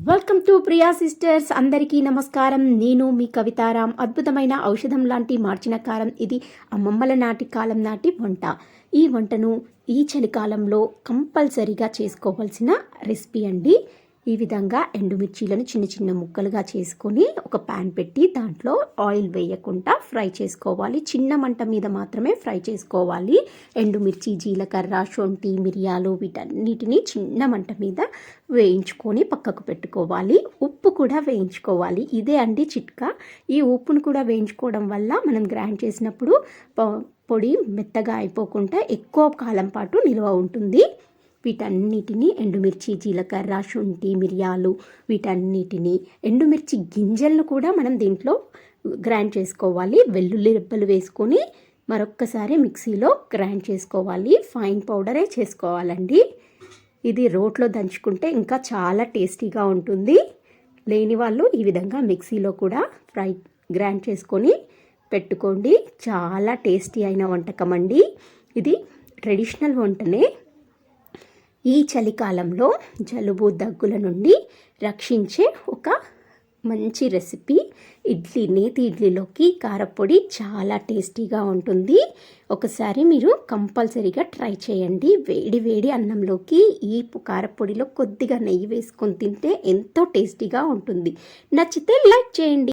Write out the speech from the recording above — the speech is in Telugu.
Welcome to Priya sisters. అందరికీ నమస్కారం. నేను మీ కవితారాం. అద్భుతమైన ఔషధం లాంటి మార్చిన కారం. ఇది అమ్మమ్మల నాటి కాలం నాటి వంట. ఈ వంటను ఈ చలికాలంలో కంపల్సరీగా చేసుకోవాల్సిన రెసిపీ అండి. ఈ విధంగా ఎండుమిర్చీలను చిన్న చిన్న ముక్కలుగా చేసుకొని ఒక ప్యాన్ పెట్టి దాంట్లో ఆయిల్ వేయకుండా ఫ్రై చేసుకోవాలి. చిన్న మంట మీద మాత్రమే ఫ్రై చేసుకోవాలి. ఎండుమిర్చి, జీలకర్ర, శొంఠి, మిరియాలు వీటన్నిటిని చిన్న మంట మీద వేయించుకొని పక్కకు పెట్టుకోవాలి. ఉప్పు కూడా వేయించుకోవాలి. ఇదే అండి చిట్కా. ఈ ఉప్పును కూడా వేయించుకోవడం వల్ల మనం గ్రైండ్ చేసినప్పుడు పొడి మెత్తగా అయిపోకుండా ఎక్కువ కాలం పాటు నిల్వ ఉంటుంది. వీటన్నిటిని ఎండుమిర్చి, జీలకర్ర, శొంఠి, మిరియాలు వీటన్నిటిని ఎండుమిర్చి గింజలను కూడా మనం దీంట్లో గ్రైండ్ చేసుకోవాలి. వెల్లుల్లి రెబ్బలు వేసుకొని మరొక్కసారి మిక్సీలో గ్రైండ్ చేసుకోవాలి. ఫైన్ పౌడరే చేసుకోవాలండి. ఇది రోట్లో దంచుకుంటే ఇంకా చాలా టేస్టీగా ఉంటుంది. లేని వాళ్ళు ఈ విధంగా మిక్సీలో కూడా గ్రైండ్ చేసుకొని పెట్టుకోండి. చాలా టేస్టీ అయిన వంటకం అండి. ఇది ట్రెడిషనల్ వంటనే. ఈ చలికాలంలో జలుబు, దగ్గుల నుండి రక్షించే ఒక మంచి రెసిపీ. నేతి ఇడ్లీలోకి కారపొడి చాలా టేస్టీగా ఉంటుంది. ఒకసారి మీరు కంపల్సరీగా ట్రై చేయండి. వేడి వేడి అన్నంలోకి ఈ కారపొడిలో కొద్దిగా నెయ్యి వేసుకొని తింటే ఎంతో టేస్టీగా ఉంటుంది. నచ్చితే లైక్ చేయండి.